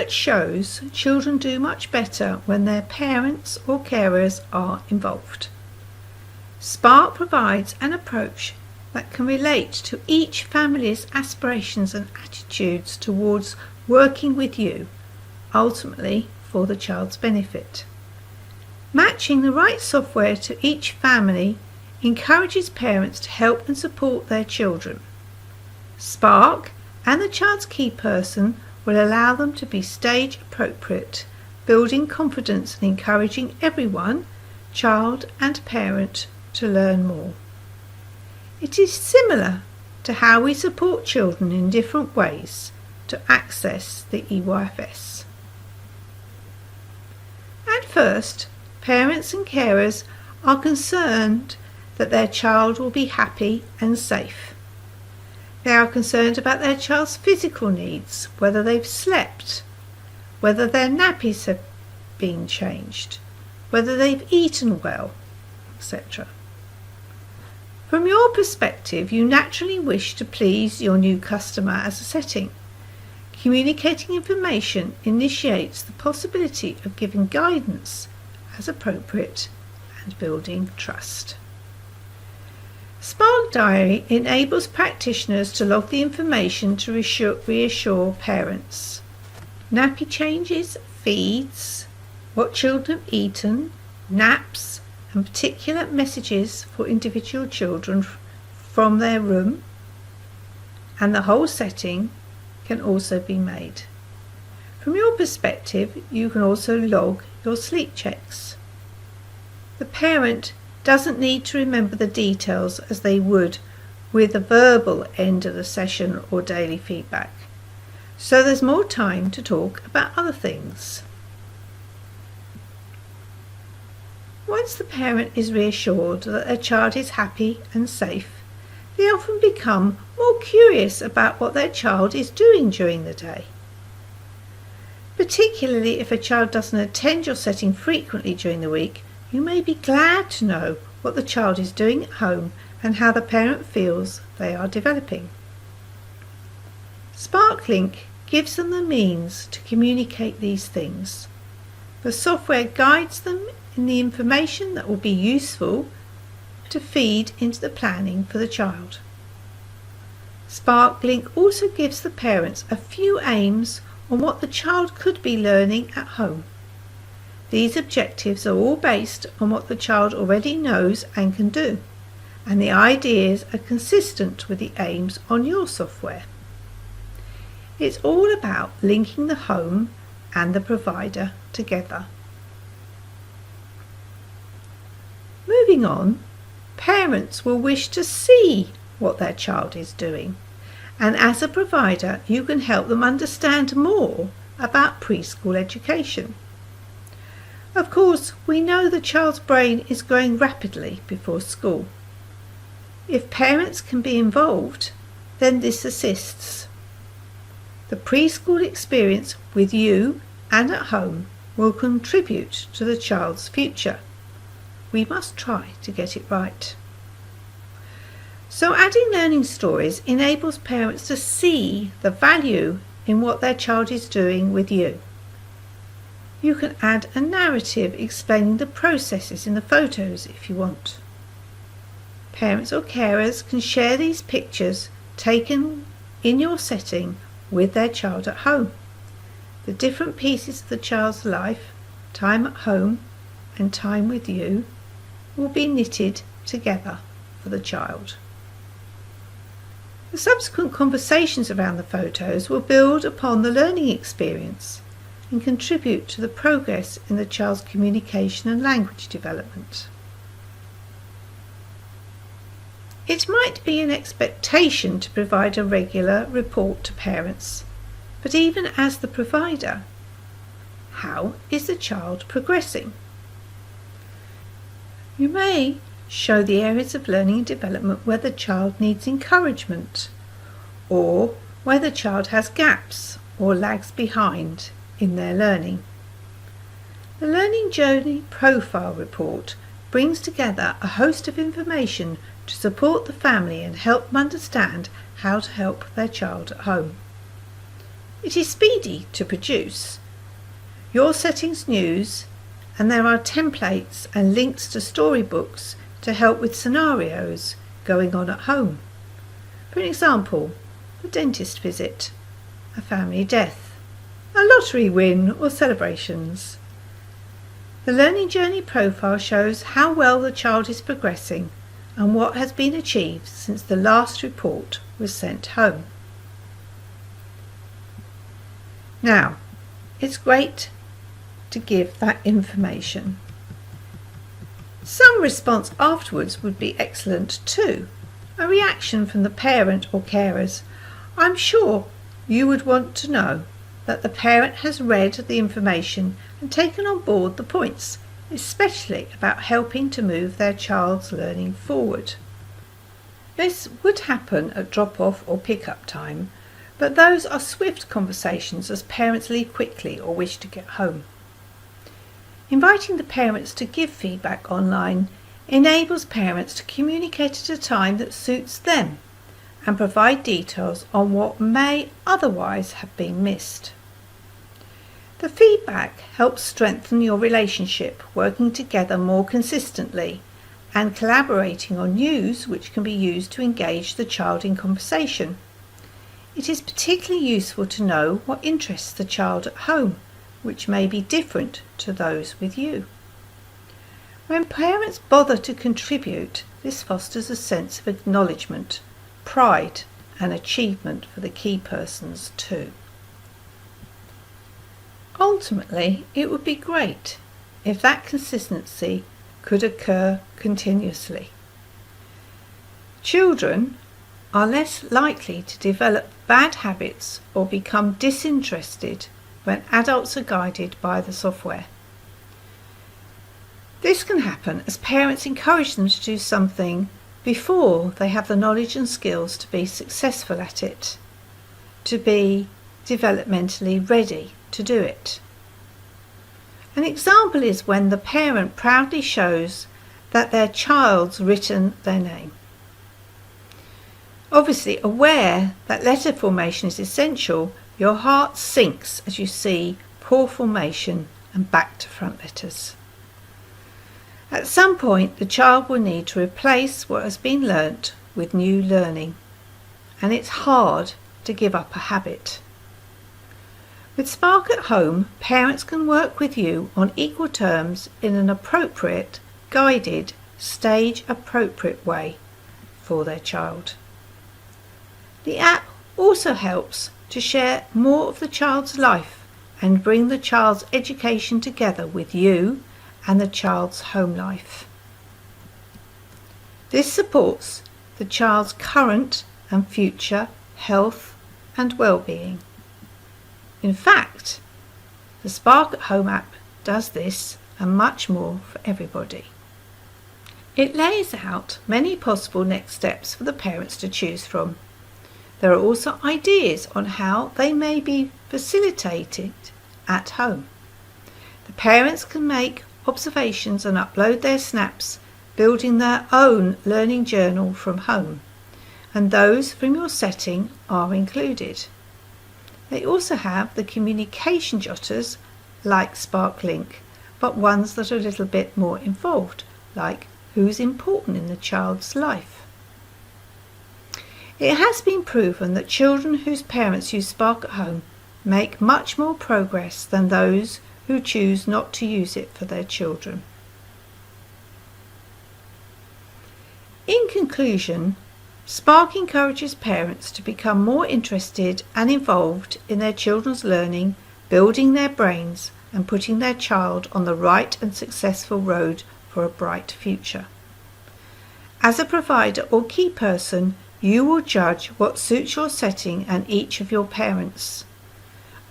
Research shows children do much better when their parents or carers are involved. Spark provides an approach that can relate to each family's aspirations and attitudes towards working with you, ultimately for the child's benefit. Matching the right software to each family encourages parents to help and support their children. Spark and the child's key person will allow them to be stage appropriate, building confidence and encouraging everyone, child and parent, to learn more. It is similar to how we support children in different ways to access the EYFS. At first, parents and carers are concerned that their child will be happy and safe. They are concerned about their child's physical needs, whether they've slept, whether their nappies have been changed, whether they've eaten well, etc. From your perspective, you naturally wish to please your new customer as a setting. Communicating information initiates the possibility of giving guidance as appropriate and building trust. sparkDIARY enables practitioners to log the information to reassure parents. Nappy changes, feeds, what children have eaten, naps, and particular messages for individual children from their room, and the whole setting can also be made. From your perspective, you can also log your sleep checks. The parent doesn't need to remember the details as they would with the verbal end of the session or daily feedback, so there's more time to talk about other things. Once the parent is reassured that their child is happy and safe, they often become more curious about what their child is doing during the day. Particularly if a child doesn't attend your setting frequently during the week, you may be glad to know what the child is doing at home and how the parent feels they are developing. sparkLINK gives them the means to communicate these things. The software guides them in the information that will be useful to feed into the planning for the child. sparkLINK also gives the parents a few aims on what the child could be learning at home. These objectives are all based on what the child already knows and can do, and the ideas are consistent with the aims on your software. It's all about linking the home and the provider together. Moving on, parents will wish to see what their child is doing, and as a provider you can help them understand more about preschool education. Of course, we know the child's brain is growing rapidly before school. If parents can be involved, then this assists. The preschool experience with you and at home will contribute to the child's future. We must try to get it right. So adding learning stories enables parents to see the value in what their child is doing with you. You can add a narrative explaining the processes in the photos if you want. Parents or carers can share these pictures taken in your setting with their child at home. The different pieces of the child's life, time at home and time with you, will be knitted together for the child. The subsequent conversations around the photos will build upon the learning experience and contribute to the progress in the child's communication and language development. It might be an expectation to provide a regular report to parents, but even as the provider, how is the child progressing? You may show the areas of learning and development where the child needs encouragement, or where the child has gaps or lags behind in their learning. The Learning Journey Profile report brings together a host of information to support the family and help them understand how to help their child at home. It is speedy to produce Your Settings News, and there are templates and links to storybooks to help with scenarios going on at home. For example, a dentist visit, a family death, a lottery win or celebrations. The Learning Journey profile shows how well the child is progressing and what has been achieved since the last report was sent home. Now, it's great to give that information. Some response afterwards would be excellent too. A reaction from the parent or carers. I'm sure you would want to know that the parent has read the information and taken on board the points, especially about helping to move their child's learning forward. This would happen at drop-off or pick-up time, but those are swift conversations as parents leave quickly or wish to get home. Inviting the parents to give feedback online enables parents to communicate at a time that suits them and provide details on what may otherwise have been missed. The feedback helps strengthen your relationship, working together more consistently and collaborating on news which can be used to engage the child in conversation. It is particularly useful to know what interests the child at home, which may be different to those with you. When parents bother to contribute, this fosters a sense of acknowledgement, pride and achievement for the key persons too. Ultimately, it would be great if that consistency could occur continuously. Children are less likely to develop bad habits or become disinterested when adults are guided by the software. This can happen as parents encourage them to do something before they have the knowledge and skills to be successful at it, to be developmentally ready to do it. An example is when the parent proudly shows that their child's written their name. Obviously aware that letter formation is essential, your heart sinks as you see poor formation and back to front letters. At some point the child will need to replace what has been learnt with new learning, and it's hard to give up a habit. With Spark at Home, parents can work with you on equal terms in an appropriate, guided, stage-appropriate way for their child. The app also helps to share more of the child's life and bring the child's education together with you and the child's home life. This supports the child's current and future health and well-being. In fact, the Spark at Home app does this and much more for everybody. It lays out many possible next steps for the parents to choose from. There are also ideas on how they may be facilitated at home. The parents can make observations and upload their snaps, building their own learning journal from home, and those from your setting are included. They also have the communication jotters like sparkLINK, but ones that are a little bit more involved, like who's important in the child's life. It has been proven that children whose parents use Spark at Home make much more progress than those who choose not to use it for their children. In conclusion, Spark encourages parents to become more interested and involved in their children's learning, building their brains and putting their child on the right and successful road for a bright future. As a provider or key person, you will judge what suits your setting and each of your parents,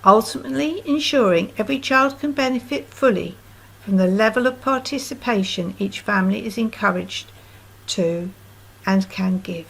ultimately ensuring every child can benefit fully from the level of participation each family is encouraged to and can give.